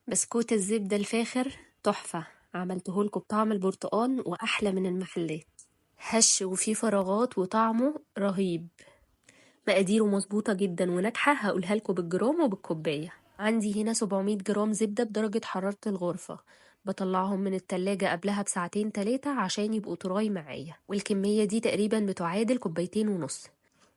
بسكوت الزبدة الفاخر تحفة، عملته لكم بطعم البرتقال وأحلى من المحلات. هش وفيه فراغات وطعمه رهيب. مقاديره مظبوطة جدا وناجحة، هقولها لكم بالجرام وبالكوباية. عندي هنا 700 جرام زبدة بدرجة حرارة الغرفة، بطلعهم من التلاجة قبلها بساعتين 3 عشان يبقوا طراي معايا، والكمية دي تقريبا بتعادل 2.5 كوباية.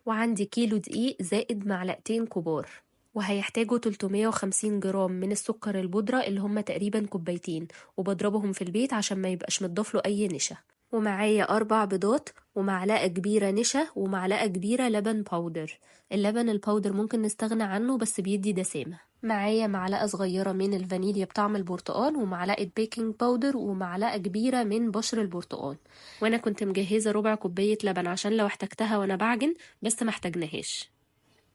وعندي كيلو دقيق زائد معلقتين كبار، وهيحتاجوا 350 جرام من السكر البودرة اللي هم تقريبا 2 كوباية، وبضربهم في البيت عشان ما يبقاش متضاف له أي نشا. ومعايا 4 بيضات ومعلقة كبيرة نشا ومعلقة كبيرة لبن باودر. اللبن الباودر ممكن نستغنى عنه بس بيدي دسامة. معايا معلقة صغيرة من الفانيليا بطعم البرتقال ومعلقة بيكنج باودر ومعلقة كبيرة من بشر البرتقال. وانا كنت مجهزة ربع كوباية لبن عشان لو احتجتها وانا بعجن، بس محتاجناهاش.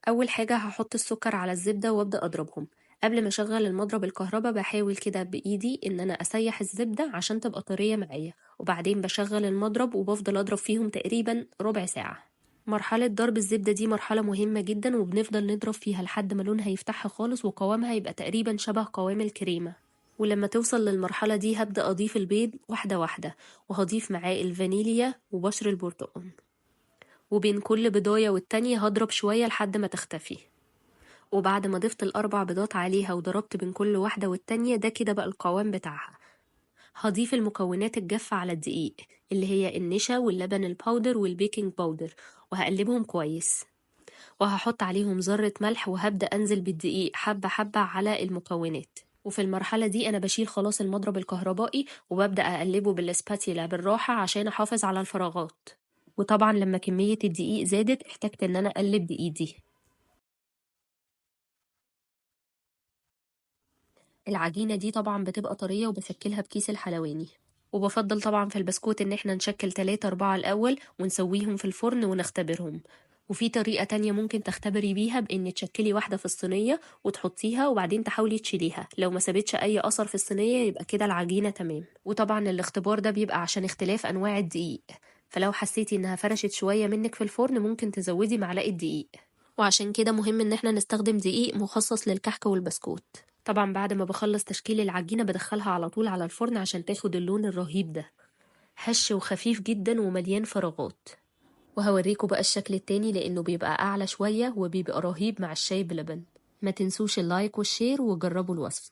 اول حاجة هحط السكر على الزبدة وابدأ اضربهم. قبل ما اشغل المضرب الكهرباء بحاول كده بايدي ان انا اسيح الزبدة عشان تبقى طرية معايا، وبعدين بشغل المضرب وبفضل اضرب فيهم تقريبا ربع ساعة. مرحلة ضرب الزبدة دي مرحلة مهمة جدا، وبنفضل نضرب فيها لحد ما لونها يفتحها خالص وقوامها يبقى تقريبا شبه قوام الكريمة. ولما توصل للمرحلة دي هبدأ أضيف البيض واحدة واحدة، وهضيف معاه الفانيليا وبشر البرتقال، وبين كل بضاية والتانية هضرب شوية لحد ما تختفي. وبعد ما ضفت الأربع بيضات عليها وضربت بين كل واحدة والتانية، ده كده بقى القوام بتاعها. هضيف المكونات الجافة على الدقيق اللي هي النشا واللبن الباودر والبيكنج باودر، وهقلبهم كويس، وهحط عليهم ذرة ملح، وهبدأ أنزل بالدقيق حبة حبة على المكونات. وفي المرحلة دي أنا بشيل خلاص المضرب الكهربائي، وببدأ أقلبه بالسباتيلا بالراحة عشان أحافظ على الفراغات. وطبعا لما كمية الدقيق زادت احتجت إن أنا أقلب بإيدي. العجينة دي طبعا بتبقى طرية وبشكلها بكيس الحلواني، وبفضل طبعا في البسكوت ان احنا نشكل 3-4 الأول ونسويهم في الفرن ونختبرهم. وفي طريقة تانية ممكن تختبري بيها، بإن تشكلي واحدة في الصينية وتحطيها وبعدين تحاولي تشيليها، لو ما سابتش أي أثر في الصينية يبقى كده العجينة تمام. وطبعا الاختبار ده بيبقى عشان اختلاف أنواع الدقيق، فلو حسيتي إنها فرشت شوية منك في الفرن ممكن تزودي معلقة دقيق. وعشان كده مهم إن احنا نستخدم دقيق مخصص للكحك والبسكوت. طبعا بعد ما بخلص تشكيل العجينة بدخلها على طول على الفرن عشان تاخد اللون الرهيب ده، هش وخفيف جدا ومليان فراغات. وهوريكم بقى الشكل التاني لأنه بيبقى أعلى شوية وبيبقى رهيب مع الشاي بلبن. ما تنسوش اللايك والشير وجربوا الوصفة.